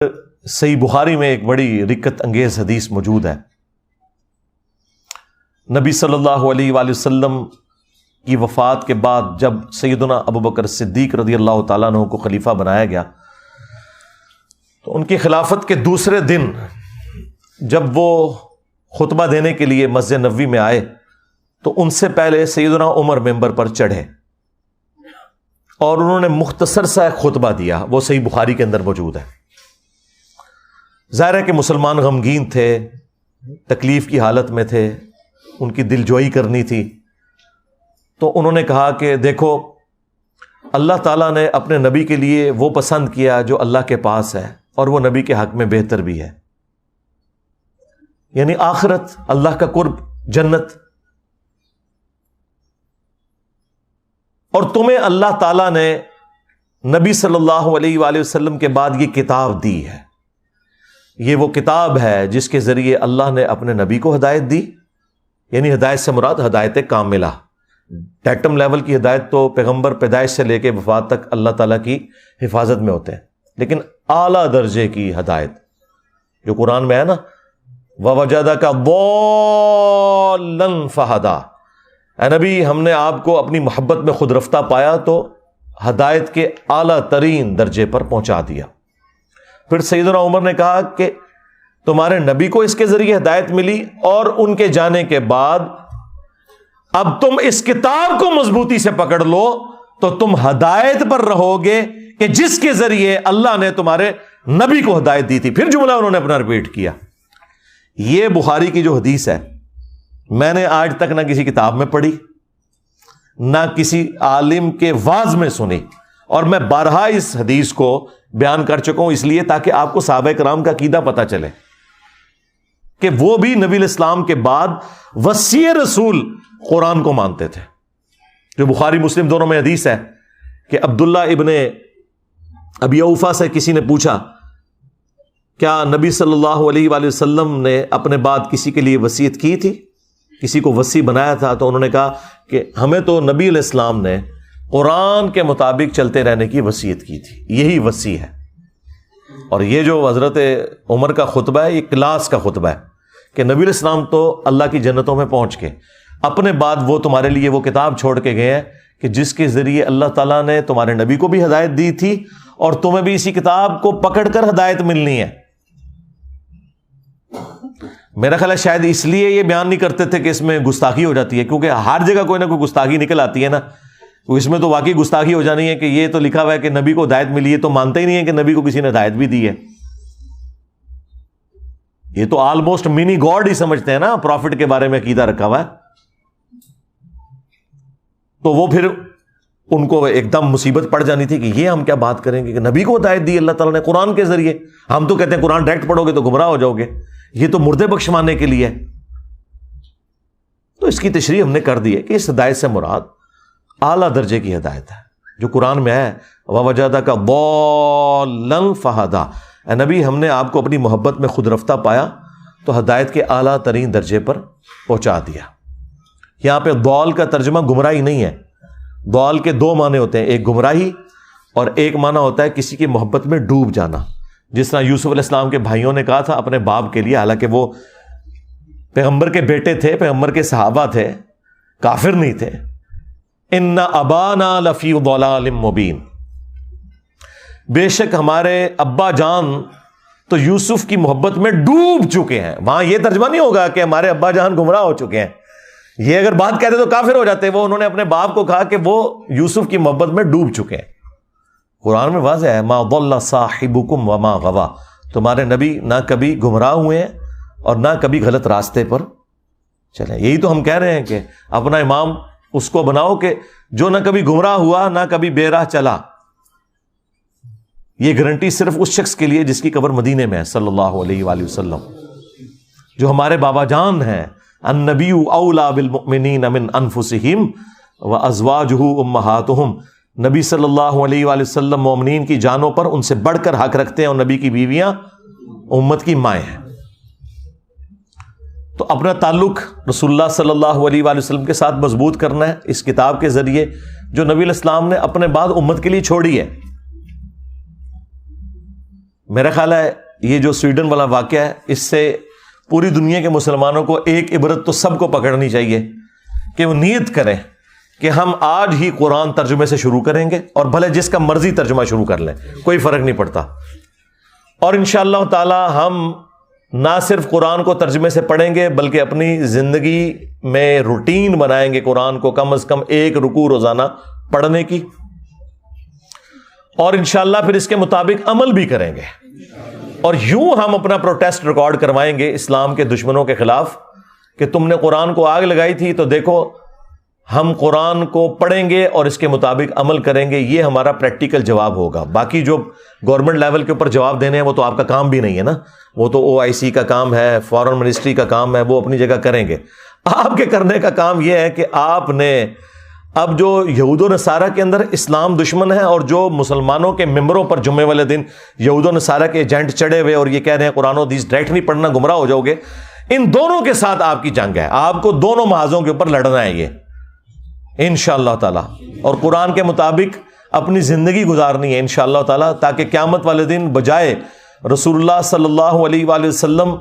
صحیح بخاری میں ایک بڑی رکت انگیز حدیث موجود ہے۔ نبی صلی اللہ علیہ وآلہ وسلم کی وفات کے بعد جب سیدنا ابوبکر صدیق رضی اللہ تعالیٰ عنہ کو خلیفہ بنایا گیا تو ان کی خلافت کے دوسرے دن جب وہ خطبہ دینے کے لیے مسجد نبوی میں آئے تو ان سے پہلے سیدنا عمر ممبر پر چڑھے اور انہوں نے مختصر سا ایک خطبہ دیا، وہ صحیح بخاری کے اندر موجود ہے۔ ظاہر ہے کہ مسلمان غمگین تھے، تکلیف کی حالت میں تھے، ان کی دلجوئی کرنی تھی، تو انہوں نے کہا کہ دیکھو اللہ تعالیٰ نے اپنے نبی کے لیے وہ پسند کیا جو اللہ کے پاس ہے اور وہ نبی کے حق میں بہتر بھی ہے، یعنی آخرت، اللہ کا قرب، جنت، اور تمہیں اللہ تعالیٰ نے نبی صلی اللہ علیہ وآلہ وسلم کے بعد یہ کتاب دی ہے، یہ وہ کتاب ہے جس کے ذریعے اللہ نے اپنے نبی کو ہدایت دی، یعنی ہدایت سے مراد ہدایت کاملہ، ڈیٹم لیول کی ہدایت تو پیغمبر پیدائش سے لے کے وفات تک اللہ تعالیٰ کی حفاظت میں ہوتے ہیں، لیکن اعلیٰ درجے کی ہدایت جو قرآن میں ہے نا، وَوَجَدَكَ ضَالًّا فَهَدَىٰ، اے نبی ہم نے آپ کو اپنی محبت میں خود رفتہ پایا تو ہدایت کے اعلیٰ ترین درجے پر پہنچا دیا۔ پھر سیدنا عمر نے کہا کہ تمہارے نبی کو اس کے ذریعے ہدایت ملی اور ان کے جانے کے بعد اب تم اس کتاب کو مضبوطی سے پکڑ لو تو تم ہدایت پر رہو گے کہ جس کے ذریعے اللہ نے تمہارے نبی کو ہدایت دی تھی۔ پھر جملہ انہوں نے اپنا ریپیٹ کیا۔ یہ بخاری کی جو حدیث ہے میں نے آج تک نہ کسی کتاب میں پڑھی، نہ کسی عالم کے واعظ میں سنی، اور میں بارہا اس حدیث کو بیان کر چکا ہوں اس لیے تاکہ آپ کو صحابہ کرام کا عقیدہ پتہ چلے کہ وہ بھی نبی الاسلام کے بعد وصی رسول قرآن کو مانتے تھے۔ جو بخاری مسلم دونوں میں حدیث ہے کہ عبداللہ ابن ابی اوفا سے کسی نے پوچھا کیا نبی صلی اللہ علیہ وآلہ وسلم نے اپنے بعد کسی کے لیے وصیت کی تھی، کسی کو وصی بنایا تھا؟ تو انہوں نے کہا کہ ہمیں تو نبی علیہ السلام نے قرآن کے مطابق چلتے رہنے کی وصیت کی تھی، یہی وصی ہے۔ اور یہ جو حضرت عمر کا خطبہ ہے یہ کلاس کا خطبہ ہے کہ نبی علیہ السلام تو اللہ کی جنتوں میں پہنچ کے اپنے بعد وہ تمہارے لیے وہ کتاب چھوڑ کے گئے ہیں کہ جس کے ذریعے اللہ تعالیٰ نے تمہارے نبی کو بھی ہدایت دی تھی اور تمہیں بھی اسی کتاب کو پکڑ کر ہدایت ملنی ہے۔ میرا خیال ہے شاید اس لیے یہ بیان نہیں کرتے تھے کہ اس میں گستاخی ہو جاتی ہے، کیونکہ ہر جگہ کوئی نہ کوئی گستاخی نکل آتی ہے نا، اس میں تو واقعی گستاخی ہو جانی ہے کہ یہ تو لکھا ہوا ہے کہ نبی کو ہدایت ملی ہے، تو مانتے ہی نہیں ہے کہ نبی کو کسی نے ہدایت بھی دی ہے۔ یہ تو آلموسٹ منی گاڈ ہی سمجھتے ہیں نا، پروفٹ کے بارے میں عقیدہ رکھا ہوا ہے، تو وہ پھر ان کو ایک دم مصیبت پڑ جانی تھی کہ یہ ہم کیا بات کریں گے کہ نبی کو ہدایت دی اللہ تعالیٰ نے قرآن کے ذریعے، ہم تو کہتے ہیں قرآن ڈائریکٹ پڑھو گے تو گمراہ ہو جاؤ گے، یہ تو مردے بخشوانے کے لیے۔ تو اس کی تشریح ہم نے کر دی ہے کہ اس ہدایت سے مراد اعلیٰ درجے کی ہدایت ہے جو قرآن میں ہے، وَوَجَدَكَ ضَالًّا فَهَدَىٰ، اے نبی ہم نے آپ کو اپنی محبت میں خود رفتہ پایا تو ہدایت کے اعلیٰ ترین درجے پر پہنچا دیا۔ یہاں پہ ضال کا ترجمہ گمراہی نہیں ہے، ضال کے دو معنی ہوتے ہیں، ایک گمراہی اور ایک معنی ہوتا ہے کسی کی محبت میں ڈوب جانا، جس طرح یوسف علیہ السلام کے بھائیوں نے کہا تھا اپنے باپ کے لیے، حالانکہ وہ پیغمبر کے بیٹے تھے، پیغمبر کے صحابہ تھے، کافر نہیں تھے، ان ابانا لفی ضلال مبین، بے شک ہمارے ابا جان تو یوسف کی محبت میں ڈوب چکے ہیں۔ وہاں یہ ترجمہ نہیں ہوگا کہ ہمارے ابا جان گمراہ ہو چکے ہیں، یہ اگر بات کہتے تو کافر ہو جاتے، وہ انہوں نے اپنے باپ کو کہا کہ وہ یوسف کی محبت میں ڈوب چکے ہیں۔ قرآن میں واضح ہے ما ضل صاحبکم وما غوا، تمہارے نبی نہ کبھی گمراہ ہوئے ہیں اور نہ کبھی غلط راستے پر چلیں۔ یہی تو ہم کہہ رہے ہیں کہ اپنا امام اس کو بناؤ کہ جو نہ کبھی گمراہ ہوا نہ کبھی بے راہ چلا۔ یہ گارنٹی صرف اس شخص کے لیے جس کی قبر مدینے میں ہے صلی اللہ علیہ وآلہ وسلم، جو ہمارے بابا جان ہیں۔ النبی اولا بالمؤمنین من انفسہم وازواجہ امہاتہم، نبی صلی اللہ علیہ وآلہ وسلم مومنین کی جانوں پر ان سے بڑھ کر حق رکھتے ہیں، اور نبی کی بیویاں امت کی مائیں ہیں۔ تو اپنا تعلق رسول اللہ صلی اللہ علیہ وآلہ وسلم کے ساتھ مضبوط کرنا ہے اس کتاب کے ذریعے جو نبی علیہ السلام نے اپنے بعد امت کے لیے چھوڑی ہے۔ میرا خیال ہے یہ جو سویڈن والا واقعہ ہے، اس سے پوری دنیا کے مسلمانوں کو ایک عبرت تو سب کو پکڑنی چاہیے کہ وہ نیت کریں کہ ہم آج ہی قرآن ترجمے سے شروع کریں گے، اور بھلے جس کا مرضی ترجمہ شروع کر لیں، کوئی فرق نہیں پڑتا. اور انشاءاللہ تعالی ہم نہ صرف قرآن کو ترجمے سے پڑھیں گے بلکہ اپنی زندگی میں روٹین بنائیں گے قرآن کو کم از کم 1 رکوع روزانہ پڑھنے کی، اور انشاءاللہ پھر اس کے مطابق عمل بھی کریں گے. اور یوں ہم اپنا پروٹیسٹ ریکارڈ کروائیں گے اسلام کے دشمنوں کے خلاف کہ تم نے قرآن کو آگ لگائی تھی، تو دیکھو ہم قرآن کو پڑھیں گے اور اس کے مطابق عمل کریں گے. یہ ہمارا پریکٹیکل جواب ہوگا. باقی جو گورنمنٹ لیول کے اوپر جواب دینے ہیں وہ تو آپ کا کام بھی نہیں ہے نا، وہ تو OIC کا کام ہے، فارن منسٹری کا کام ہے، وہ اپنی جگہ کریں گے. آپ کے کرنے کا کام یہ ہے کہ آپ نے اب جو یہود و نصارہ کے اندر اسلام دشمن ہے اور جو مسلمانوں کے ممبروں پر جمعے والے دن یہود و نصارہ کے ایجنٹ چڑھے ہوئے اور یہ کہہ رہے ہیں قرآن و حدیث ڈائریکٹ نہیں پڑھنا گمراہ ہو جاؤ گے، ان دونوں کے ساتھ آپ کی جنگ ہے. آپ کو دونوں محاذوں کے اوپر لڑنا ہے یہ انشاءاللہ تعالی، اور قرآن کے مطابق اپنی زندگی گزارنی ہے انشاءاللہ تعالی، تاکہ قیامت والے دن بجائے رسول اللہ صلی اللہ علیہ وآلہ وسلم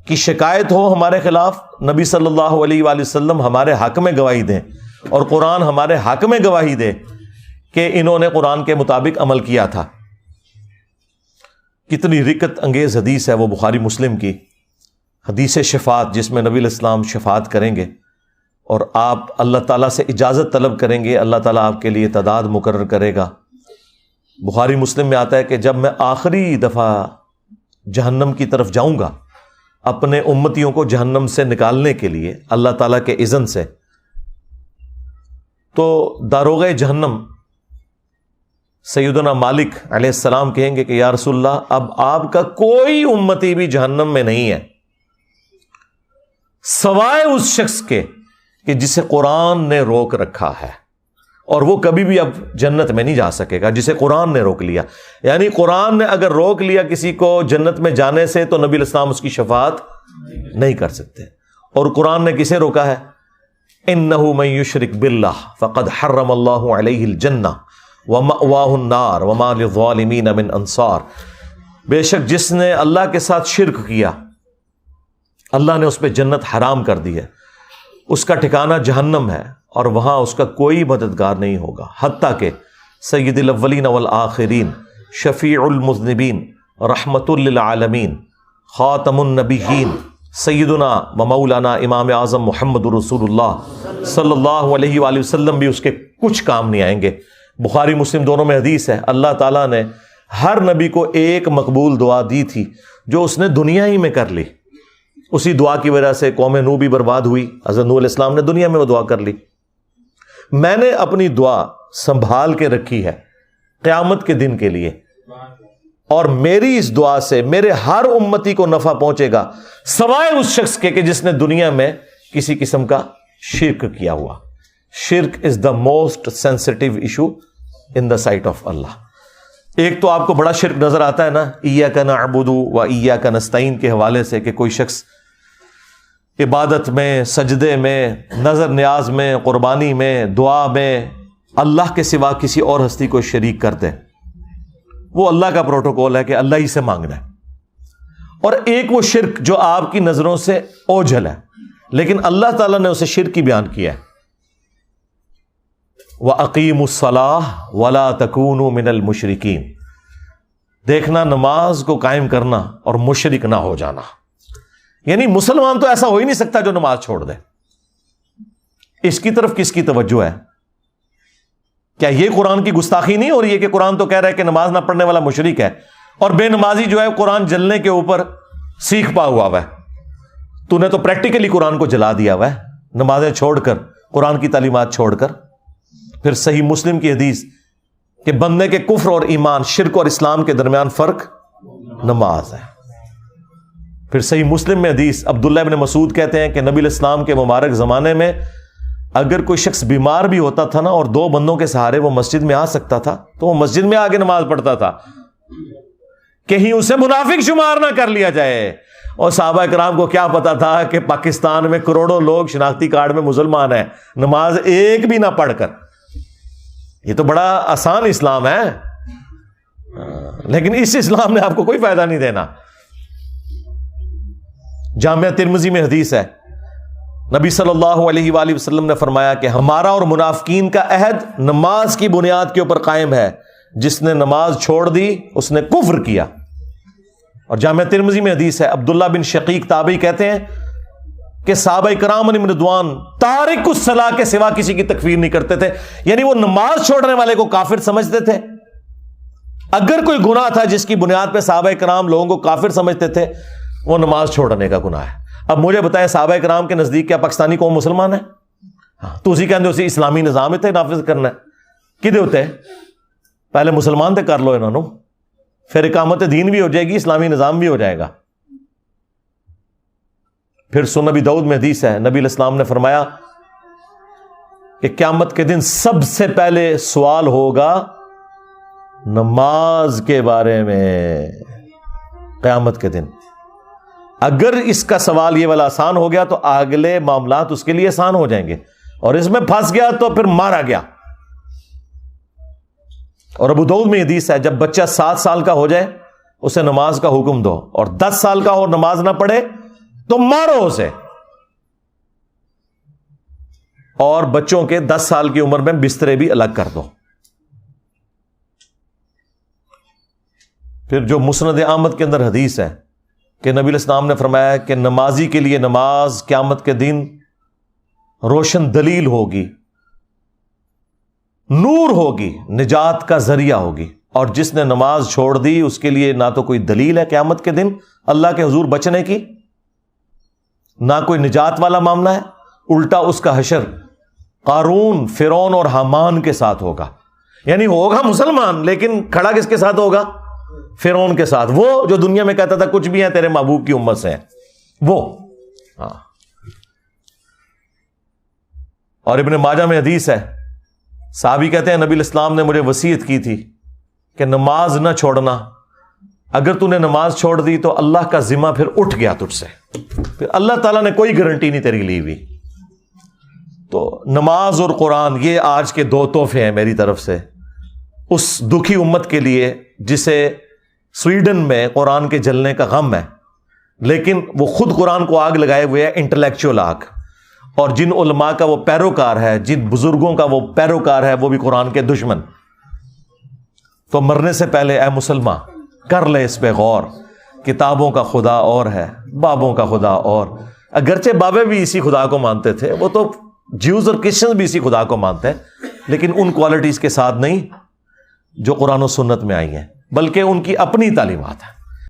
کی شکایت ہو ہمارے خلاف، نبی صلی اللہ علیہ وآلہ وسلم ہمارے حق میں گواہی دیں اور قرآن ہمارے حق میں گواہی دے کہ انہوں نے قرآن کے مطابق عمل کیا تھا. کتنی رکت انگیز حدیث ہے وہ بخاری مسلم کی حدیث شفاعت، جس میں نبی علیہ السلام شفاعت کریں گے اور آپ اللہ تعالیٰ سے اجازت طلب کریں گے، اللہ تعالیٰ آپ کے لیے تعداد مقرر کرے گا. بخاری مسلم میں آتا ہے کہ جب میں آخری دفعہ جہنم کی طرف جاؤں گا اپنے امتیوں کو جہنم سے نکالنے کے لیے اللہ تعالیٰ کے اذن سے، تو داروغ جہنم سیدنا مالک علیہ السلام کہیں گے کہ یا رسول اللہ اب آپ کا کوئی امتی بھی جہنم میں نہیں ہے سوائے اس شخص کے کہ جسے قرآن نے روک رکھا ہے، اور وہ کبھی بھی اب جنت میں نہیں جا سکے گا جسے قرآن نے روک لیا. یعنی قرآن نے اگر روک لیا کسی کو جنت میں جانے سے تو نبی علیہ السلام اس کی شفاعت نہیں کر سکتے. اور قرآن نے کسے روکا ہے؟ انہ من یشرک باللہ فقد حرم اللہ علیہ الجنہ ومأواہ النار وما للظالمین من انصار. بے شک جس نے اللہ کے ساتھ شرک کیا اللہ نے اس پہ جنت حرام کر دی ہے، اس کا ٹھکانہ جہنم ہے اور وہاں اس کا کوئی مددگار نہیں ہوگا. حتیٰ کہ سید الاولین والآخرین، شفیع المذنبین، رحمت للعالمین، خاتم النبیین، سیدنا و مولانا امام اعظم محمد رسول اللہ صلی اللہ علیہ وآلہ وسلم بھی اس کے کچھ کام نہیں آئیں گے. بخاری مسلم دونوں میں حدیث ہے، اللہ تعالیٰ نے ہر نبی کو ایک مقبول دعا دی تھی جو اس نے دنیا ہی میں کر لی. اسی دعا کی وجہ سے قوم نوح بھی برباد ہوئی، حضرت نوح علیہ السلام نے دنیا میں وہ دعا کر لی. میں نے اپنی دعا سنبھال کے رکھی ہے قیامت کے دن کے لیے، اور میری اس دعا سے میرے ہر امتی کو نفع پہنچے گا سوائے اس شخص کے کہ جس نے دنیا میں کسی قسم کا شرک کیا ہوا. شرک is the most sensitive issue in the sight of Allah. ایک تو آپ کو بڑا شرک نظر آتا ہے نا ایاک نعبد و ایاک نستعین کے حوالے سے، کہ کوئی شخص عبادت میں، سجدے میں، نظر نیاز میں، قربانی میں، دعا میں اللہ کے سوا کسی اور ہستی کو شریک کر دے. وہ اللہ کا پروٹوکول ہے کہ اللہ ہی سے مانگنا ہے. اور ایک وہ شرک جو آپ کی نظروں سے اوجھل ہے لیکن اللہ تعالیٰ نے اسے شرک کی بیان کیا ہے. وَأَقِيمُوا الصَّلَاةَ وَلَا تَكُونُوا مِنَ الْمُشْرِكِينَ. دیکھنا نماز کو قائم کرنا اور مشرک نہ ہو جانا. یعنی مسلمان تو ایسا ہو ہی نہیں سکتا جو نماز چھوڑ دے. اس کی طرف کس کی توجہ ہے؟ کیا یہ قرآن کی گستاخی نہیں ہو رہی ہے کہ قرآن تو کہہ رہا ہے کہ نماز نہ پڑھنے والا مشرک ہے، اور بے نمازی جو ہے قرآن جلنے کے اوپر سیکھ پا ہوا ہے. تو نے تو پریکٹیکلی قرآن کو جلا دیا ہوا ہے نمازیں چھوڑ کر، قرآن کی تعلیمات چھوڑ کر. پھر صحیح مسلم کی حدیث کہ بندے کے کفر اور ایمان، شرک اور اسلام کے درمیان فرق نماز ہے. پھر صحیح مسلم میں حدیث عبداللہ ابن مسعود کہتے ہیں کہ نبی علیہ السلام کے مبارک زمانے میں اگر کوئی شخص بیمار بھی ہوتا تھا نا اور 2 بندوں کے سہارے وہ مسجد میں آ سکتا تھا تو وہ مسجد میں آ کے نماز پڑھتا تھا، کہیں اسے منافق شمار نہ کر لیا جائے. اور صحابہ کرام کو کیا پتا تھا کہ پاکستان میں کروڑوں لوگ شناختی کارڈ میں مسلمان ہیں، نماز ایک بھی نہ پڑھ کر. یہ تو بڑا آسان اسلام ہے. لیکن اس اسلام نے آپ کو کوئی فائدہ نہیں دینا. جامعہ ترمذی میں حدیث ہے, نبی صلی اللہ علیہ وآلہ وسلم نے فرمایا کہ ہمارا اور منافقین کا عہد نماز کی بنیاد کے اوپر قائم ہے, جس نے نماز چھوڑ دی اس نے کفر کیا. اور جامعہ ترمذی میں حدیث ہے, عبداللہ بن شقیق تابعی کہتے ہیں کہ صحابہ کرام علیہم رضوان تارک الصلاۃ کے سوا کسی کی تکفیر نہیں کرتے تھے, یعنی وہ نماز چھوڑنے والے کو کافر سمجھتے تھے. اگر کوئی گناہ تھا جس کی بنیاد پہ صحابہ کرام لوگوں کو کافر سمجھتے تھے, وہ نماز چھوڑنے کا گناہ ہے. اب مجھے بتائیں, صحابہ کرام کے نزدیک کیا پاکستانی قوم مسلمان ہے؟ تو اسی کہندے اسی اسلامی نظام اتنے نافذ کرنا ہے کدے ہوتے ہیں؟ پہلے مسلمان تے کر لو انہوں نے, پھر اقامت دین بھی ہو جائے گی, اسلامی نظام بھی ہو جائے گا. پھر سنن ابی داؤد میں حدیث ہے, نبی علیہ السلام نے فرمایا کہ قیامت کے دن سب سے پہلے سوال ہوگا نماز کے بارے میں. قیامت کے دن اگر اس کا سوال یہ والا آسان ہو گیا تو اگلے معاملات اس کے لیے آسان ہو جائیں گے, اور اس میں پھنس گیا تو پھر مارا گیا. اور ابو داؤد میں حدیث ہے, جب بچہ 7 سال کا ہو جائے اسے نماز کا حکم دو, اور 10 سال کا ہو نماز نہ پڑھے تو مارو اسے. اور بچوں کے 10 سال کی عمر میں بسترے بھی الگ کر دو. پھر جو مسند احمد کے اندر حدیث ہے کہ نبی علیہ السلام نے فرمایا کہ نمازی کے لیے نماز قیامت کے دن روشن دلیل ہوگی, نور ہوگی, نجات کا ذریعہ ہوگی. اور جس نے نماز چھوڑ دی اس کے لیے نہ تو کوئی دلیل ہے قیامت کے دن اللہ کے حضور بچنے کی, نہ کوئی نجات والا معاملہ ہے. الٹا اس کا حشر قارون, فرعون اور حامان کے ساتھ ہوگا. یعنی ہوگا مسلمان لیکن کھڑا کس کے ساتھ ہوگا؟ فرعون کے ساتھ, وہ جو دنیا میں کہتا تھا کچھ بھی ہیں تیرے محبوب کی امت سے ہیں وہ. اور ابن ماجہ میں حدیث ہے, صحابی کہتے ہیں نبی علیہ السلام نے مجھے وصیت کی تھی کہ نماز نہ چھوڑنا, اگر تو نے نماز چھوڑ دی تو اللہ کا ذمہ پھر اٹھ گیا تجھ سے, پھر اللہ تعالیٰ نے کوئی گارنٹی نہیں تیری لی ہوئی. تو نماز اور قرآن یہ آج کے 2 تحفے ہیں میری طرف سے اس دکھی امت کے لیے جسے سویڈن میں قرآن کے جلنے کا غم ہے, لیکن وہ خود قرآن کو آگ لگائے ہوئے ہے, انٹلیکچوئل آگ. اور جن علماء کا وہ پیروکار ہے, جن بزرگوں کا وہ پیروکار ہے, وہ بھی قرآن کے دشمن. تو مرنے سے پہلے اے مسلمان کر لے اس پہ غور, کتابوں کا خدا اور ہے, بابوں کا خدا اور. اگرچہ بابے بھی اسی خدا کو مانتے تھے, وہ تو جیوز اور کرسچنز بھی اسی خدا کو مانتے ہیں, لیکن ان کوالٹیز کے ساتھ نہیں جو قرآن و سنت میں آئی ہیں, بلکہ ان کی اپنی تعلیمات ہیں.